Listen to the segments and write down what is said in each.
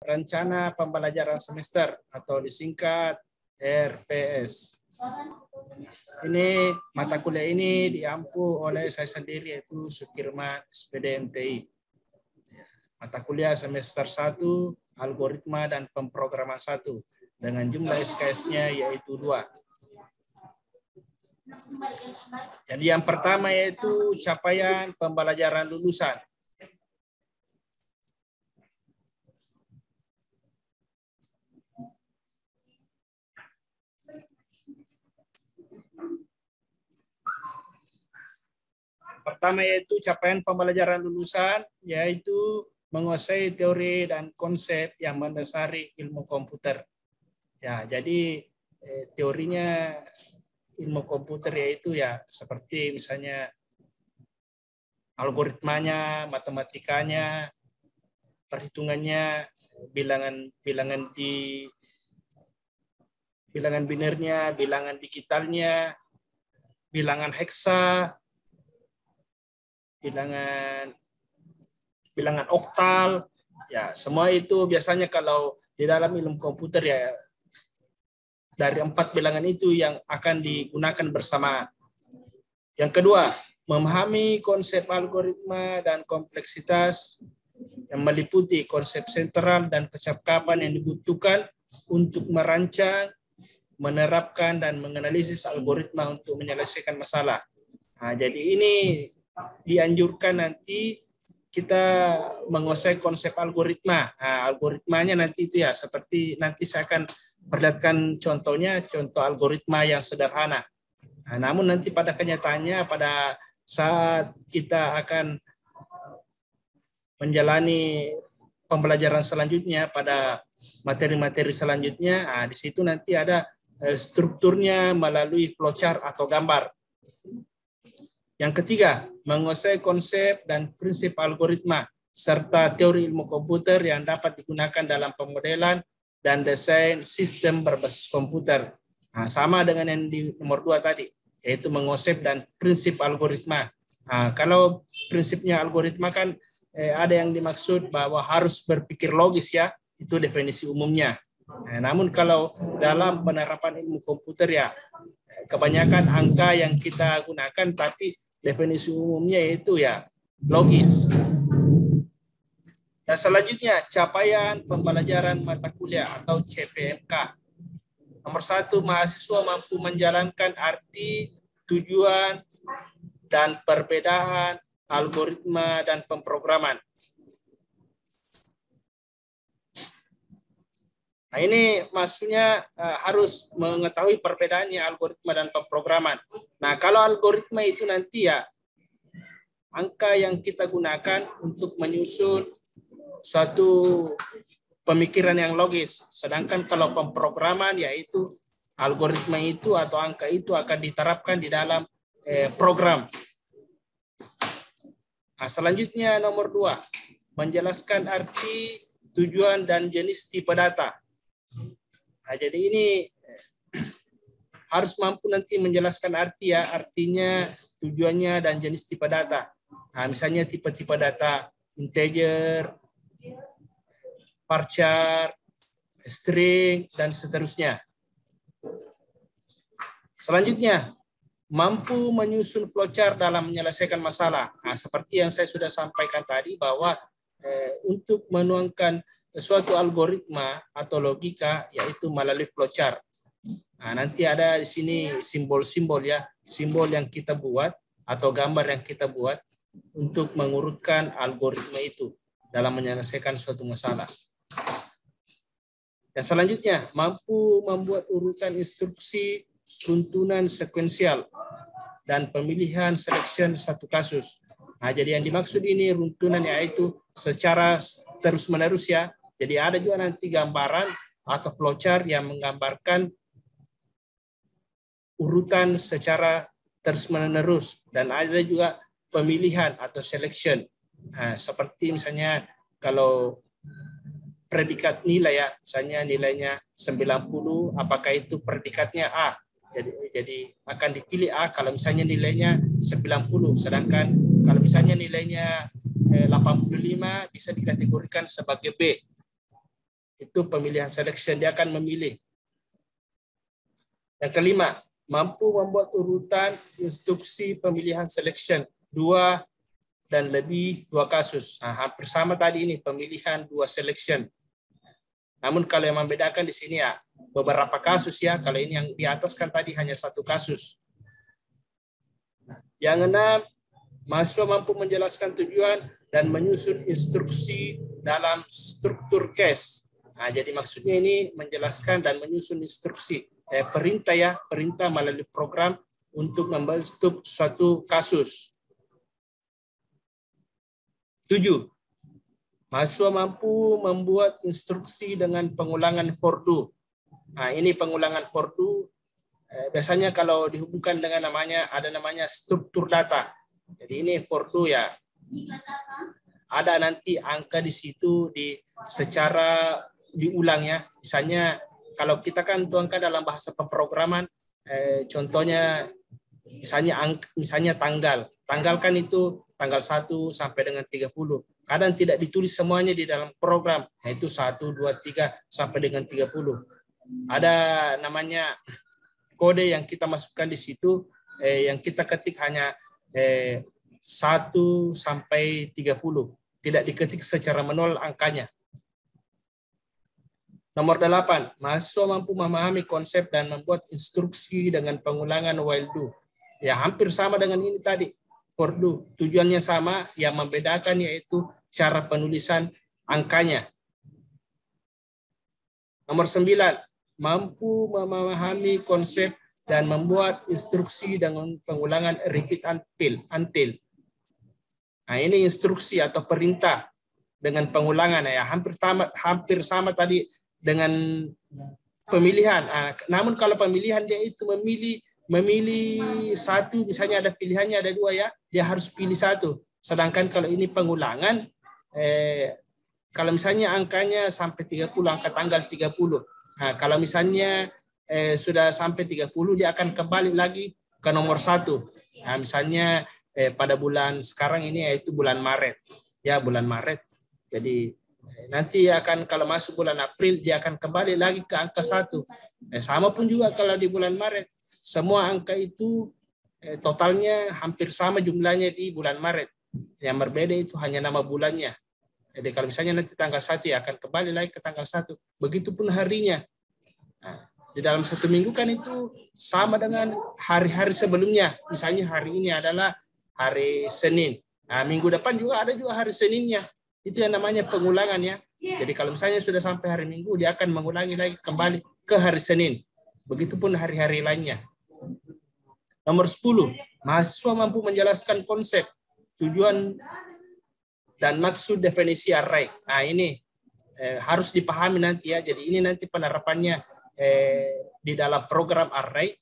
Rencana Pembelajaran Semester atau disingkat RPS. Ini mata kuliah ini diampu oleh saya sendiri, yaitu Sukirman, SPD MTI. Mata kuliah semester 1, algoritma dan pemrograman 1, dengan jumlah SKS-nya yaitu 2. Jadi yang pertama yaitu capaian pembelajaran lulusan. Pertama yaitu capaian pembelajaran lulusan, yaitu menguasai teori dan konsep yang mendasari ilmu komputer. Ya, jadi teorinya ilmu komputer yaitu ya seperti misalnya algoritmanya, matematikanya, perhitungannya, bilangan binernya, bilangan digitalnya, bilangan heksa, bilangan oktal, ya semua itu biasanya kalau di dalam ilmu komputer ya dari 4 bilangan itu yang akan digunakan bersama. Yang kedua, memahami konsep algoritma dan kompleksitas yang meliputi konsep sentral dan kecakapan yang dibutuhkan untuk merancang, menerapkan dan menganalisis algoritma untuk menyelesaikan masalah. Nah, jadi ini dianjurkan nanti kita menguasai konsep algoritma. Nah, algoritmanya nanti itu ya seperti nanti saya akan perlihatkan contohnya, contoh algoritma yang sederhana. Nah, namun nanti pada kenyataannya pada saat kita akan menjalani pembelajaran selanjutnya pada materi-materi selanjutnya, nah, di situ nanti ada strukturnya melalui flowchart atau gambar. Yang ketiga, menguasai konsep dan prinsip algoritma serta teori ilmu komputer yang dapat digunakan dalam pemodelan dan desain sistem berbasis komputer. Nah, sama dengan yang di nomor 2 tadi, yaitu menguasai dan prinsip algoritma. Nah, kalau prinsipnya algoritma kan ada yang dimaksud bahwa harus berpikir logis ya, itu definisi umumnya. Nah, namun kalau dalam penerapan ilmu komputer ya, kebanyakan angka yang kita gunakan, tapi definisi umumnya itu ya logis. Dan selanjutnya capaian pembelajaran mata kuliah atau CPMK. Nomor 1, mahasiswa mampu menjalankan arti, tujuan, dan perbedaan algoritma dan pemrograman. Nah, ini maksudnya harus mengetahui perbedaannya algoritma dan pemrograman. Nah, kalau algoritma itu nanti ya angka yang kita gunakan untuk menyusun suatu pemikiran yang logis. Sedangkan kalau pemrograman yaitu algoritma itu atau angka itu akan diterapkan di dalam program. Nah, selanjutnya nomor 2, menjelaskan arti, tujuan, dan jenis tipe data. Nah, jadi ini harus mampu nanti menjelaskan arti ya, artinya, tujuannya, dan jenis tipe data. Nah, misalnya tipe-tipe data integer, varchar, string, dan seterusnya. Selanjutnya, mampu menyusun flowchart dalam menyelesaikan masalah. Nah, seperti yang saya sudah sampaikan tadi bahwa untuk menuangkan suatu algoritma atau logika yaitu melalui flowchart. Nah, nanti ada di sini simbol-simbol ya, simbol yang kita buat atau gambar yang kita buat untuk mengurutkan algoritma itu dalam menyelesaikan suatu masalah. Dan selanjutnya, mampu membuat urutan instruksi, runtunan sekuensial, dan pemilihan selection satu kasus. Nah, jadi yang dimaksud ini runtunan yaitu secara terus-menerus ya. Jadi ada juga nanti gambaran atau flowchart yang menggambarkan urutan secara terus-menerus dan ada juga pemilihan atau selection. Nah, seperti misalnya kalau predikat nilai ya, misalnya nilainya 90, apakah itu predikatnya A? Jadi akan dipilih A kalau misalnya nilainya 90, sedangkan kalau misalnya nilainya 85 bisa dikategorikan sebagai B. Itu pemilihan selection, dia akan memilih. Yang kelima, mampu membuat urutan instruksi pemilihan selection 2 dan lebih 2 kasus. Nah, hampir sama tadi ini pemilihan 2 selection. Namun kalau yang membedakan di sini ya beberapa kasus ya. Kalau ini yang di atas kan tadi hanya 1 kasus. Yang enam, mahasiswa mampu menjelaskan tujuan dan menyusun instruksi dalam struktur case. Nah, jadi maksudnya ini menjelaskan dan menyusun instruksi. Perintah ya, perintah melalui program untuk membentuk suatu kasus. 7. Mahasiswa mampu membuat instruksi dengan pengulangan for do. Nah, ini pengulangan for do biasanya kalau dihubungkan dengan ada namanya struktur data. Jadi ini for do ya. Ada nanti angka di situ secara diulang ya. Misalnya kalau kita kan tuangkan dalam bahasa pemrograman, contohnya misalnya tanggal kan itu tanggal 1 sampai dengan 30. Kadang tidak ditulis semuanya di dalam program, yaitu 1, 2, 3 sampai dengan 30. Ada namanya kode yang kita masukkan di situ, yang kita ketik hanya 1 sampai 30. Tidak diketik secara manual angkanya. Nomor 8, mahasiswa mampu memahami konsep dan membuat instruksi dengan pengulangan while do. Ya, hampir sama dengan ini tadi, for do. Tujuannya sama, yang membedakan yaitu cara penulisan angkanya. Nomor 9, mampu memahami konsep dan membuat instruksi dengan pengulangan repeat until. Nah, ini instruksi atau perintah dengan pengulangan ya, hampir sama tadi dengan pemilihan. Namun kalau pemilihan dia itu memilih 1, misalnya ada pilihannya ada 2 ya, dia harus pilih 1. Sedangkan kalau ini pengulangan, kalau misalnya angkanya sampai 30, angka tanggal 30. Nah, kalau misalnya sudah sampai 30, dia akan kembali lagi ke nomor 1. Nah, misalnya pada bulan sekarang ini yaitu bulan Maret. Ya, bulan Maret. Jadi nanti akan kalau masuk bulan April dia akan kembali lagi ke angka 1. Sama pun juga kalau di bulan Maret. Semua angka itu totalnya hampir sama jumlahnya di bulan Maret. Yang berbeda itu hanya nama bulannya. Jadi kalau misalnya nanti tanggal 1 ya akan kembali lagi ke tanggal 1. Begitupun harinya. Nah, di dalam 1 minggu kan itu sama dengan hari-hari sebelumnya. Misalnya hari ini adalah hari Senin. Nah, minggu depan juga ada juga hari Seninnya. Itu yang namanya pengulangan ya. Jadi kalau misalnya sudah sampai hari Minggu, dia akan mengulangi lagi kembali ke hari Senin. Begitupun hari-hari lainnya. Nomor 10, mahasiswa mampu menjelaskan konsep, tujuan, dan maksud definisi array. Nah, ini harus dipahami nanti ya. Jadi ini nanti penerapannya di dalam program array.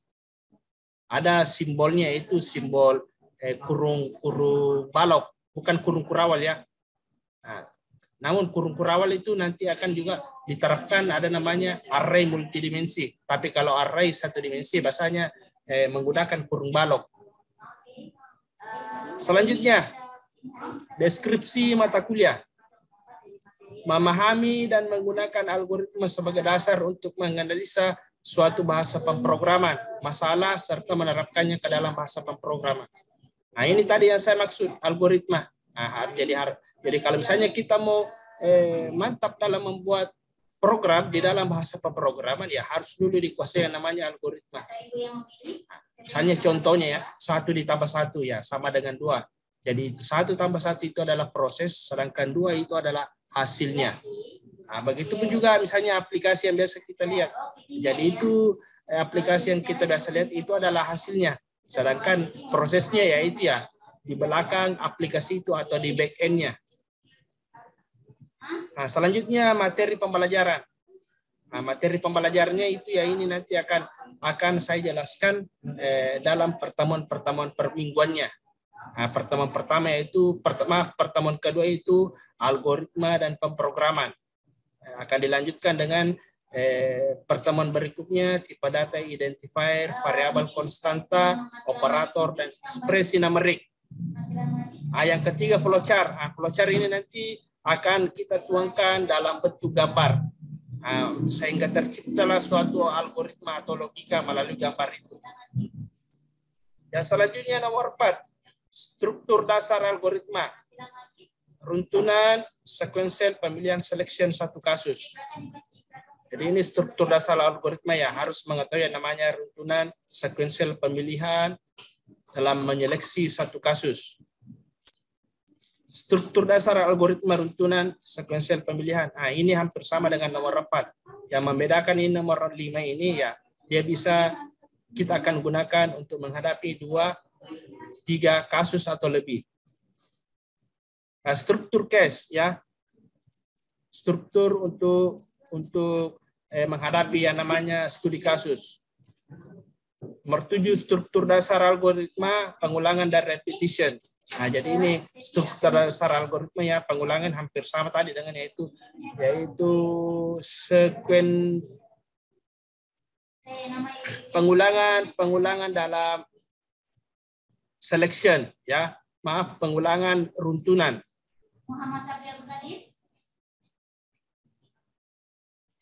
Ada simbolnya, yaitu simbol kurung balok, bukan kurung kurawal ya. Nah, namun kurung kurawal itu nanti akan juga diterapkan ada namanya array multidimensi. Tapi kalau array 1 dimensi bahasanya menggunakan kurung balok. Selanjutnya, deskripsi mata kuliah. Memahami dan menggunakan algoritma sebagai dasar untuk menganalisa suatu bahasa pemrograman, masalah, serta menerapkannya ke dalam bahasa pemrograman. Nah, ini tadi yang saya maksud, algoritma. Nah, jadi kalau misalnya kita mau mantap dalam membuat program di dalam bahasa pemrograman, ya harus dulu dikuasai yang namanya algoritma. Nah, misalnya contohnya ya, 1 ditambah 1 ya sama dengan 2. Jadi 1 tambah 1 itu adalah proses, sedangkan 2 itu adalah hasilnya. Nah, begitu pun juga misalnya aplikasi yang biasa kita lihat. Jadi itu aplikasi yang kita biasa lihat itu adalah hasilnya. Sedangkan prosesnya yaitu ya di belakang aplikasi itu atau di back end-nya. Nah, selanjutnya materi pembelajaran. Nah, materi pembelajarannya itu ya ini nanti akan saya jelaskan dalam pertemuan permingguannya. Nah, pertemuan pertama yaitu pertemuan kedua itu algoritma dan pemrograman. Akan dilanjutkan dengan pertemuan berikutnya tipe data, identifier, variabel konstanta, operator, dan ekspresi numerik. Nah, yang ketiga flowchart. Nah, flowchart ini nanti akan kita tuangkan dalam bentuk gambar. Sehingga terciptalah suatu algoritma atau logika melalui gambar itu. Yang selanjutnya nomor 4, struktur dasar algoritma. Runtunan, sequential, pemilihan, selection satu kasus. Jadi ini struktur dasar algoritma ya, harus mengetahui yang namanya runtunan, sequential, pemilihan dalam menyeleksi satu kasus. Struktur dasar algoritma runtunan, sequential, pemilihan. Ini hampir sama dengan nomor 4. Yang membedakan ini nomor 5 ini ya, dia bisa kita akan gunakan untuk menghadapi 2-3 kasus atau lebih. Struktur case ya, struktur untuk menghadapi yang namanya studi kasus. Nomor 7, struktur dasar algoritma pengulangan dan repetition. Jadi ini struktur dasar algoritma ya, pengulangan hampir sama tadi dengan yaitu pengulangan dalam selection ya, pengulangan runtunan.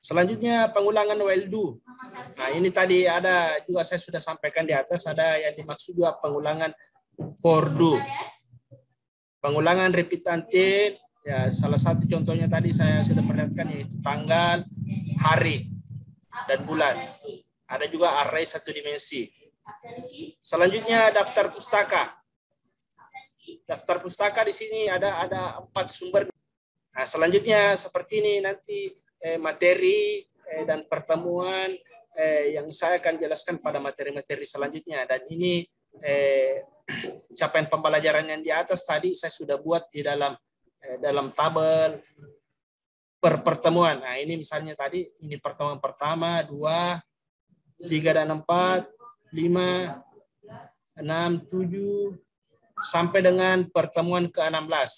Selanjutnya pengulangan while do. Ini tadi ada juga saya sudah sampaikan di atas, ada yang dimaksud juga pengulangan for do. Pengulangan repeated ya, salah satu contohnya tadi saya sudah perlihatkan yaitu tanggal, hari, dan bulan. Ada juga array satu dimensi. Selanjutnya daftar pustaka. Daftar pustaka di sini ada 4 sumber. Selanjutnya seperti ini nanti materi dan pertemuan yang saya akan jelaskan pada materi-materi selanjutnya. Dan ini capaian pembelajaran yang di atas tadi saya sudah buat di dalam tabel per pertemuan. Ini misalnya tadi ini pertemuan pertama, 2, 3 dan 4, 5, 6, 7 sampai dengan pertemuan ke-16.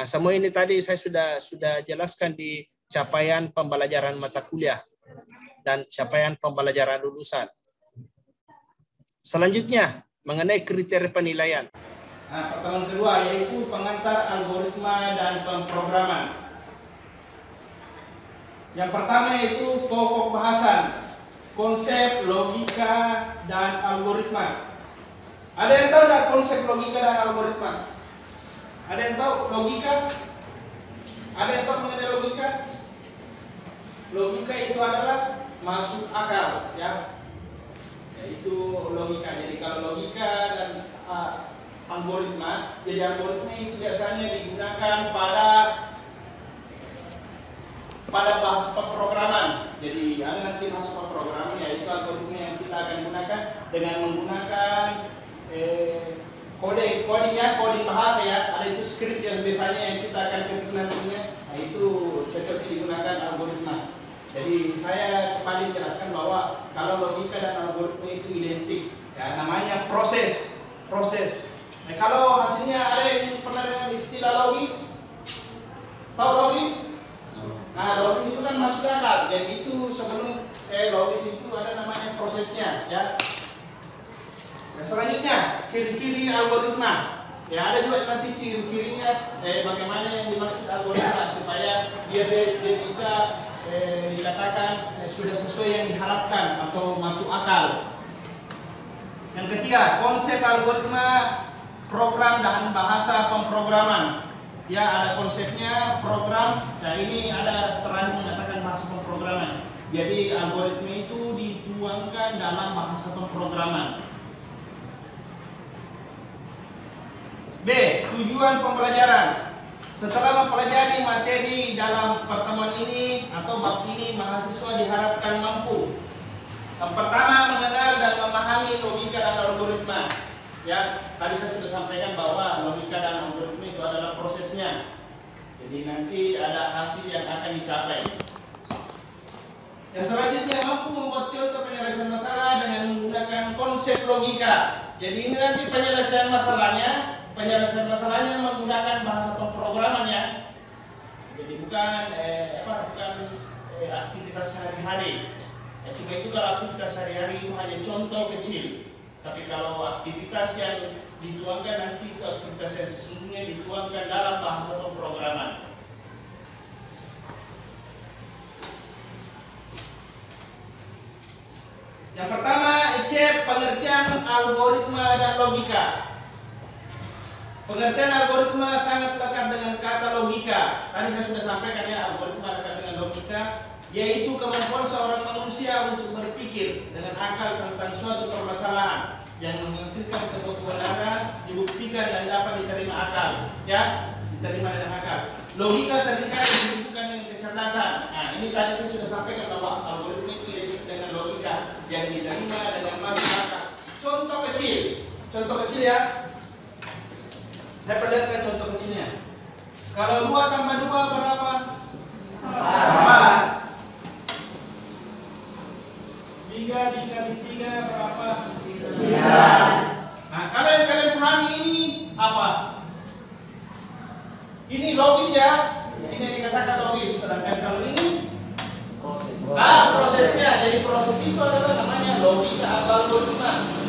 Semua ini tadi saya sudah jelaskan di capaian pembelajaran mata kuliah dan capaian pembelajaran lulusan. Selanjutnya mengenai kriteria penilaian. Pertemuan kedua yaitu pengantar algoritma dan pemrograman. Yang pertama yaitu pokok bahasan, konsep, logika, dan algoritma. Ada yang tahu nggak konsep logika dan algoritma? Ada yang tahu logika? Ada yang tahu mengenai logika? Logika itu adalah masuk akal, ya. Itu logika. Jadi kalau logika dan algoritma, jadi algoritma itu biasanya digunakan pada bahasa pemrograman. Jadi ada nanti bahasa pemrograman, yaitu algoritma yang kita akan gunakan dengan menggunakan coding bahasa ya. Ada itu script yang biasanya yang kita akan ketik nantinya. Itu cocok digunakan algoritma. Jadi saya kembali jelaskan bahwa kalau logika dan algoritma itu identik, ya namanya proses. Kalau hasilnya ada yang pernah dengar istilah logis, tahu logis? Logis itu kan masuk akal. Jadi itu sebelum logis itu ada namanya prosesnya, ya. Selanjutnya ciri-ciri algoritma. Ya ada juga nanti ciri-cirinya bagaimana yang dimaksud algoritma supaya dia bisa dikatakan sudah sesuai yang diharapkan atau masuk akal. Yang ketiga, konsep algoritma, program dan bahasa pemrograman. Ya ada konsepnya, program. Nah ini ada setelah mengatakan bahasa pemrograman. Jadi algoritma itu dituangkan dalam bahasa pemrograman. B. Tujuan pembelajaran. Setelah mempelajari materi dalam pertemuan ini atau bab ini, mahasiswa diharapkan mampu. Yang pertama, mengenal dan memahami logika dan algoritma. Ya, tadi saya sudah sampaikan bahwa logika dan algoritma itu adalah prosesnya. Jadi nanti ada hasil yang akan dicapai. Yang selanjutnya, mampu membuat contoh penyelesaian masalah dengan menggunakan konsep logika. Jadi ini nanti penyelesaian masalahnya menggunakan bahasa pemrograman ya. Jadi bukan aktivitas sehari-hari. Ya, cuma itu kalau aktivitas sehari-hari itu hanya contoh kecil. Tapi kalau aktivitas yang dituangkan nanti itu aktivitas yang sesungguhnya dituangkan dalam bahasa pemrograman. Yang pertama, Ece, pengertian algoritma dan logika. Pengertian algoritma sangat lekat dengan kata logika. Tadi saya sudah sampaikan ya, algoritma lekat dengan logika, yaitu kemampuan seorang manusia untuk berpikir dengan akal tentang suatu permasalahan yang menghasilkan sebuah kebenaran, dibuktikan dan dapat diterima akal, ya, diterima dengan akal. Logika seringkali disebutkan dengan kecerdasan. Nah, ini tadi saya sudah sampaikan bahwa algoritma itu identik dengan logika yang diterima dengan masuk akal. Contoh kecil ya. Saya perlihatkan contoh kecilnya. Kalau 2 tambah 2 berapa? 4. 3 dikali 3 berapa? 9. Nah, kalian pahami ini apa? Ini logis ya. Ini yang dikatakan logis. Sedangkan kalau ini proses. Prosesnya. Jadi proses itu adalah namanya logika atau algoritma.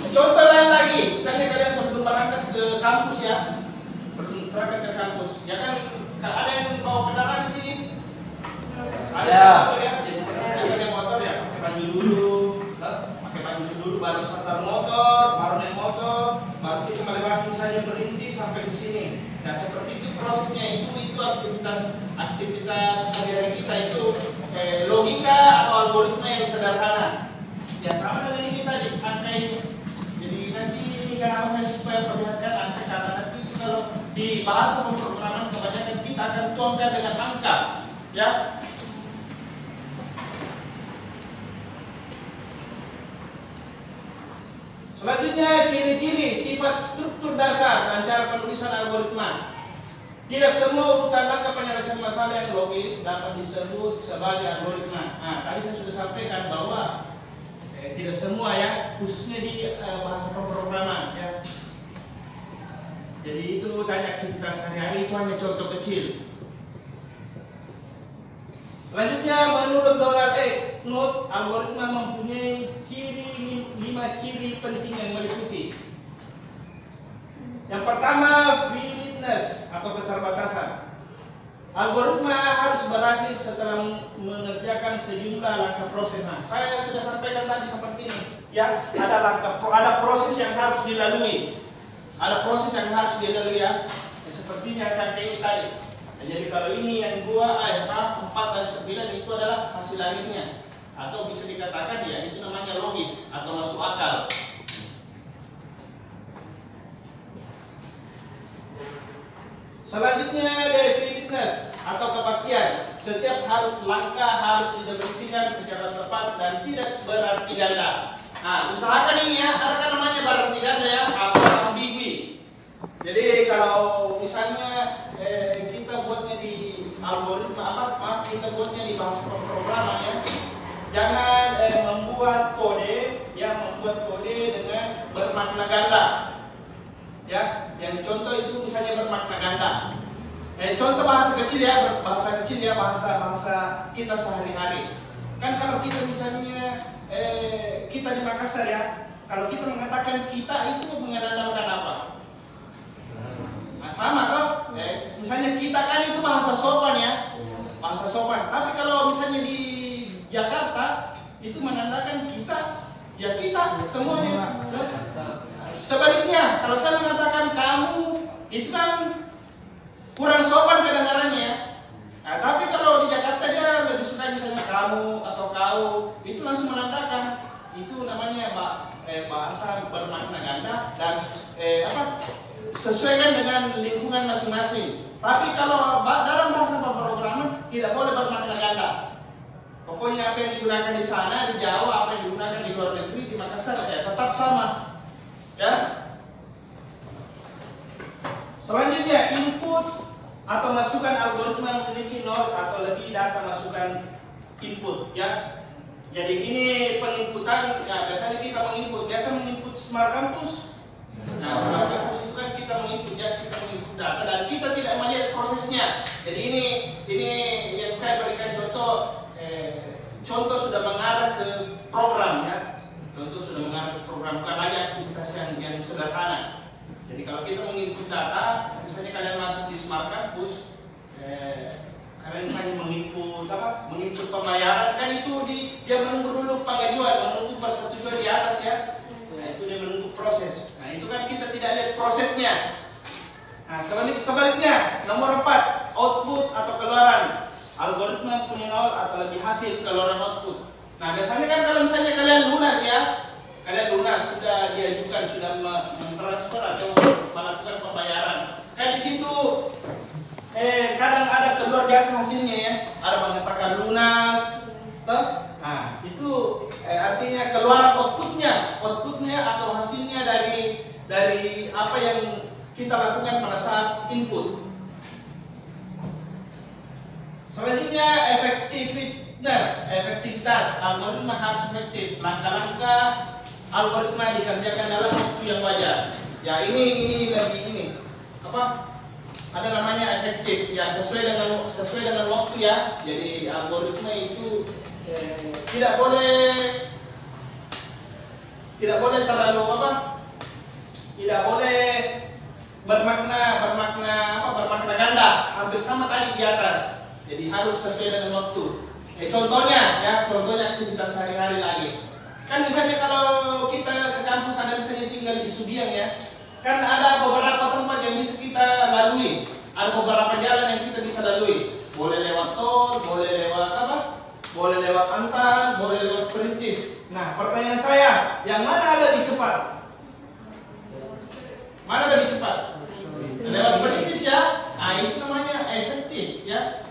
Contoh lain lagi, misalnya kalian sebelum berangkat ke kampus ya, ya kan ada yang bawa kendaraan di sini, ada yang motor ya, jadi ada motor ya pakai baju dulu, baru starter motor, baru naik motor, baru kita melewati saja berhenti sampai di sini. Nah seperti itu prosesnya, itu aktivitas sehari-hari kita itu logika atau algoritma yang sederhana. Ya sama dengan ini tadi, angka ini. Kenapa saya supaya perlihatkan angka, karena nanti kalau di bahasa pemrograman kebanyakan kita akan tuangkan dengan angka, ya. Selanjutnya ciri-ciri sifat struktur dasar dan cara penulisan algoritma. Tidak semua urutan langkah penyelesaian masalah yang logis dapat disebut sebagai algoritma. Nah, tadi saya sudah sampaikan bahwa tidak semua ya, khususnya di bahasa pemrograman ya. Jadi itu tadi aktivitas sehari-hari, itu hanya contoh kecil. Selanjutnya menurut Donald Knuth, algoritma mempunyai 5 ciri penting yang meliputi. Yang pertama, finiteness atau keterbatasan. Algoritma harus berakhir setelah mengerjakan sejumlah langkah proses. Nah, saya sudah sampaikan tadi seperti ini. Ya, ada proses yang harus dilalui. Ada proses yang harus dilalui ya. Sepertinya kan kayak ini tadi. Nah, jadi kalau ini yang 2, 4 dan 9 itu adalah hasil akhirnya. Atau bisa dikatakan ya itu namanya logis atau masuk akal. Selanjutnya definiteness atau kepastian. Setiap langkah harus didefinisikan secara tepat dan tidak berarti ganda. Nah, usahakan ini ya, ada kan namanya berarti ganda ya, atau ambigui. Jadi kalau misalnya kita buatnya di algoritma kita buatnya di bahasa pemrograman ya. Jangan membuat kode dengan bermakna ganda. Ya, yang contoh itu misalnya bermakna ganda. Contoh bahasa kecil ya, bahasa kita sehari-hari. Kan kalau kita misalnya kita di Makassar ya, kalau kita mengatakan kita itu mengandalkan apa? Nah, sama toh. Misalnya kita kan itu bahasa sopan ya, bahasa sopan. Tapi kalau misalnya di Jakarta itu menandakan kita, ya kita semuanya. Sebaliknya, kalau saya mengatakan kamu, itu kan kurang sopan kedengarannya ya. Nah, tapi kalau di Jakarta dia lebih suka misalnya kamu atau kau, itu langsung menandakan itu namanya bahasa bermakna ganda dan sesuaikan dengan lingkungan masing-masing. Tapi kalau dalam bahasa pemrograman tidak boleh bermakna ganda. Pokoknya apa yang digunakan di sana, di Jawa, apa yang digunakan di luar negeri, di Makassar tetap sama. Ya. Selanjutnya input atau masukan algoritma memiliki 0 atau lebih data masukan input ya. Jadi ini penginputan ya, biasanya kita menginput Smart Campus. Nah, Smart Campus itu kan kita menginput data dan kita tidak melihat prosesnya. Jadi ini yang saya berikan contoh sudah mengarah ke program ya. Contoh sudah mengarah ke program, bukan lagi aktivitas yang sederhana. Jadi kalau kita menginput data, misalnya kalian masuk di Smart Campus, Karena misalnya menginput apa? Menginput pembayaran kan itu dia menunggu dulu pengajuan, menunggu persetujuan di atas ya. Nah, itu dia menunggu proses. Nah, itu kan kita tidak lihat prosesnya. Nah, sebaliknya nomor 4, output atau keluaran. Algoritma punya nol atau lebih hasil keluaran output. Nah, biasanya kan kalau misalnya kalian lunas ya, kalian lunas sudah diajukan, sudah mentransfer atau melakukan pembayaran. Kan di situ kadang ada keluar biasa hasilnya ya, ada mengatakan lunas, toh? Nah itu artinya keluaran outputnya atau hasilnya dari apa yang kita lakukan pada saat input. Selanjutnya efektivitas algoritma harus efektif. Langkah-langkah algoritma dikerjakan dalam waktu yang wajar. Ya ini lebih ini apa? Ada namanya efektif ya, sesuai dengan waktu ya. Jadi algoritma itu tidak boleh terlalu apa? Tidak boleh bermakna ganda, hampir sama tadi di atas. Jadi harus sesuai dengan waktu. Contohnya aktivitas sehari-hari lagi. Kan misalnya kalau kita ke kampus ada misalnya tinggal di Subiang ya. Kan ada beberapa tempat yang bisa kita lalui, ada beberapa jalan yang kita bisa lalui. Boleh lewat tol, boleh lewat apa? Boleh lewat Antan, boleh lewat Perintis. Nah, pertanyaan saya, yang mana lebih cepat? Mana lebih cepat? Lewat Perintis ya. Nah, itu namanya efektif ya.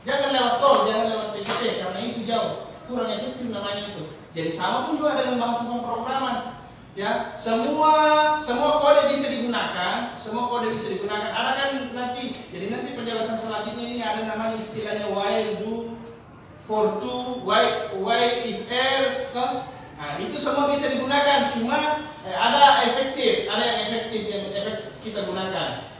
Jangan lewat tol, jangan lewat PJT karena itu jauh, kurang efektif namanya itu. Jadi sama pun juga dengan bahasa pemrograman. Ya, semua kode bisa digunakan, Ada kan nanti penjelasan selanjutnya ini ada namanya istilahnya while, do, for to, why if else, kan? Nah, itu semua bisa digunakan, cuma ada yang efektif kita gunakan.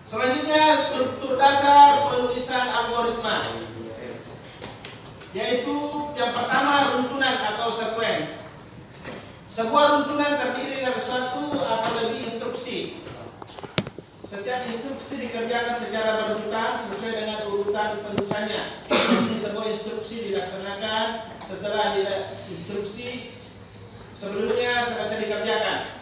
Selanjutnya struktur dasar penulisan algoritma. Yaitu yang pertama runtunan atau sequence. Sebuah runtunan terdiri dari suatu atau lebih instruksi. Setiap instruksi dikerjakan secara berurutan sesuai dengan urutan penulisannya. Ini sebuah instruksi dilaksanakan setelah instruksi sebelumnya selesai dikerjakan.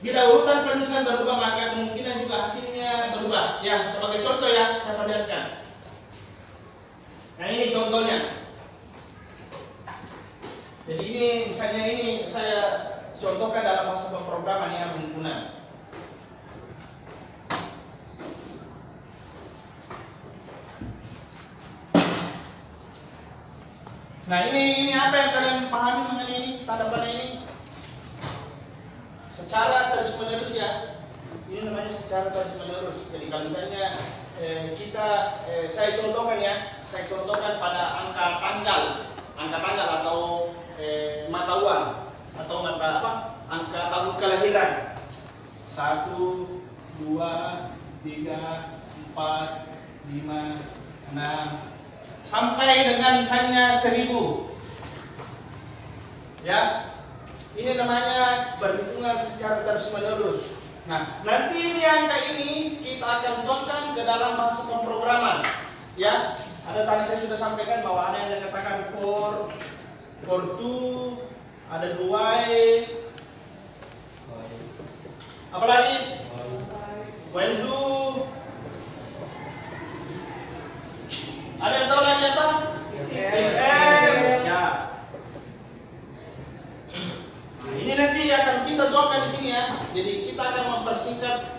Bila urutan penulisan berubah maka kemungkinan juga hasilnya berubah. Ya, sebagai contoh ya, saya perlihatkan. Nah ini contohnya. Jadi ini misalnya ini saya contohkan dalam bahasa pemrograman ya, runtunan. Nah ini apa yang kalian pahami dengan ini tanda panah ini? Secara terus menerus ya. Ini namanya secara terus menerus. Jadi kalau misalnya saya contohkan pada angka tanggal atau mata uang atau angka tahun kelahiran 1, 2, 3, 4, 5, 6 sampai dengan misalnya 1000 ya. Ini namanya perhitungan secara terus menerus. Nah, nanti ini angka ini kita akan tuangkan ke dalam bahasa pemrograman. Ya, ada tadi saya sudah sampaikan bahwa ada yang dikatakan for to, ada while, apalagi while do, ada yang tahu lagi apa? If else, ya. Ini nanti akan kita tuangkan di sini ya. Jadi kita akan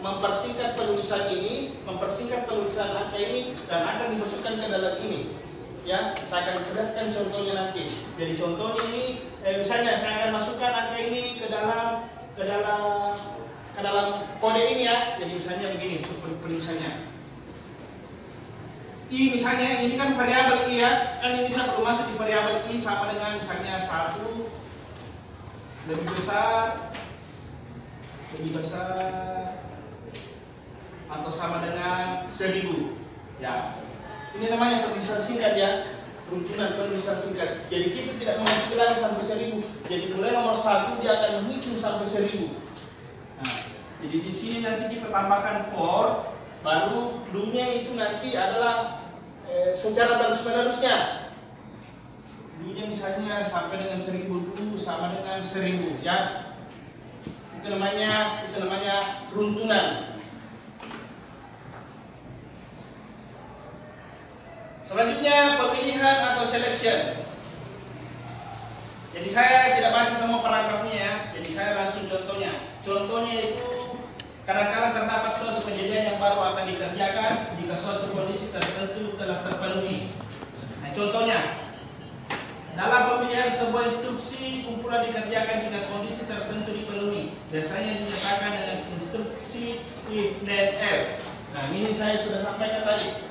mempersingkat penulisan ini, mempersingkat penulisan angka ini dan akan dimasukkan ke dalam ini. Ya, saya akan perlihatkan contohnya nanti. Jadi contohnya ini, misalnya saya akan masukkan angka ini ke dalam kode ini ya. Jadi misalnya begini penulisannya. I misalnya ini kan variabel i ya, kan ini saya perlu masuk di variabel i sama dengan misalnya 1 lebih besar atau sama dengan 1000 ya. Ini namanya penulisan singkat ya, runtunan penulisan singkat. Jadi kita tidak menghitung lagi sampai 1000. Jadi mulai nomor 1 dia akan menghitung sampai 1000. Jadi di sini nanti kita tambahkan for, baru do-nya itu nanti adalah secara terus-menerusnya. Do-nya misalnya sampai dengan 1000 do sama dengan 1000 ya. Itu namanya runtunan. Selanjutnya pemilihan atau selection. Jadi saya tidak baca semua paragrafnya ya. Jadi saya langsung contohnya. Contohnya itu kadang-kadang terdapat suatu kejadian yang baru akan dikerjakan jika suatu kondisi tertentu telah terpenuhi. Nah, contohnya dalam pemilihan sebuah instruksi, kumpulan dikerjakan jika kondisi tertentu dipenuhi. Biasanya dinyatakan dengan instruksi if then else. Nah, ini saya sudah sampaikan tadi.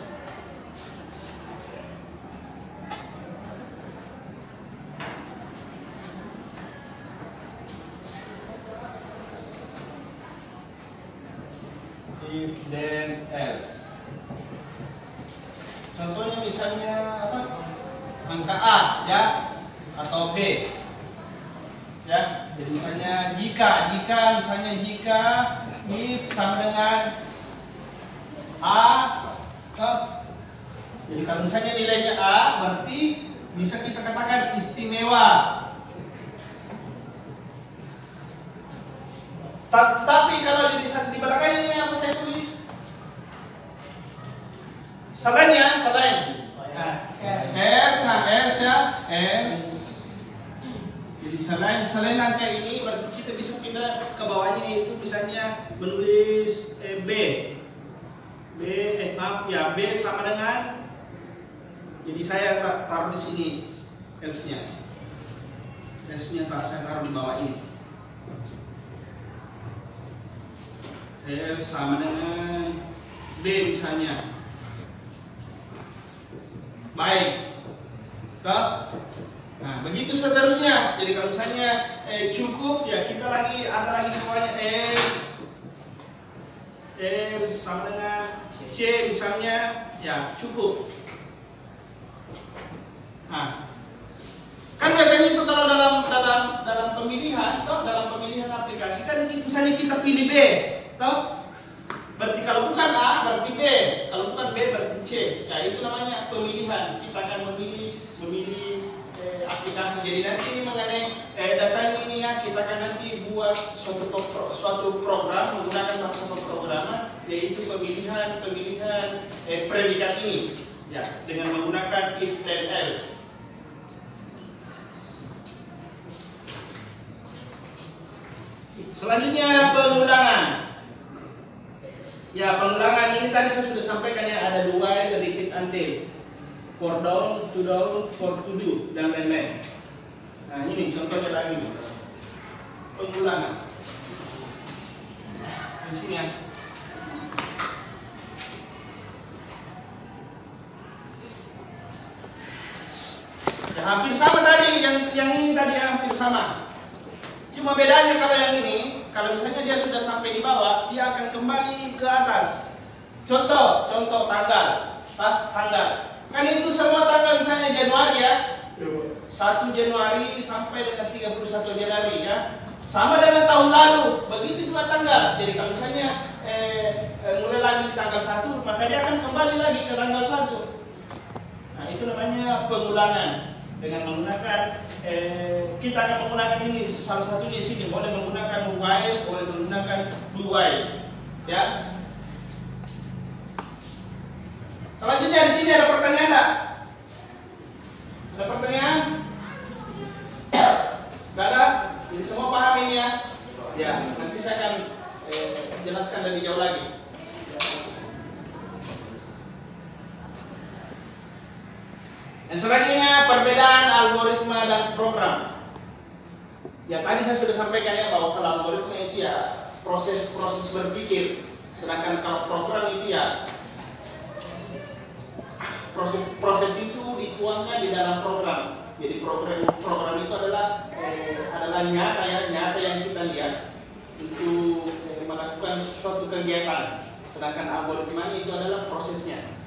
If then else. Contohnya misalnya apa? Angka A ya atau B. Ya, jadi misalnya jika misalnya jika if sama dengan A jadi kalau misalnya nilainya A berarti bisa kita katakan istimewa. Tapi kalau di belakang ini apa saya tulis? Selain. Else ya. Jadi selain angka ini berarti kita bisa pindah ke bawahnya, itu misalnya menulis B sama dengan, jadi saya taruh di sini else-nya saya taruh di bawah ini. L sama dengan B misalnya. Baik. Nah, begitu seterusnya. Jadi kalau misalnya cukup ya kita ada lagi semuanya L sama dengan C misalnya ya cukup. Nah, kan biasanya itu kalau dalam pemilihan aplikasi kan misalnya kita pilih B. Berarti kalau bukan A berarti B, kalau bukan B berarti C. Ya itu namanya pemilihan. Kita akan memilih aplikasi. Jadi nanti ini mengenai data ini ya, kita akan nanti buat suatu program menggunakan bahasa pemrograman, yaitu pemilihan predikat ini ya dengan menggunakan if then else. Selanjutnya pengulangan. Ya, pengulangan ini tadi saya sudah sampaikan ya, ada dua, repeat until, for down, for to do, dan lain-lain. Nah, ini contohnya lagi nih. Pengulangan. Di sini ya. Ya, hampir sama tadi, yang ini tadi hampir sama. Cuma bedanya kalau yang ini, kalau misalnya dia sudah sampai di bawah, dia akan kembali ke atas. Contoh tanggal. Kan itu semua tanggal misalnya Januari ya. 1 Januari sampai dengan 31 Januari ya. Sama dengan tahun lalu, begitu juga tanggal. Jadi kalau misalnya mulai lagi di tanggal 1, maka dia akan kembali lagi ke tanggal 1. Nah, itu namanya pengulangan. Dengan menggunakan kita akan menggunakan ini salah satu di sini, boleh menggunakan while, boleh menggunakan do while, ya. Selanjutnya di sini ada pertanyaan enggak? Ada pertanyaan? Enggak ada? Jadi semua paham ini ya? Ya, nanti saya akan jelaskan lebih jauh lagi. Yang selanjutnya perbedaan algoritma dan program. Ya tadi saya sudah sampaikan ya bahwa kalau algoritma itu ya proses berpikir, sedangkan kalau program itu ya proses itu dituangkan di dalam program. Jadi program itu adalah nyata yang kita lihat untuk melakukan suatu kegiatan, sedangkan algoritma itu adalah prosesnya.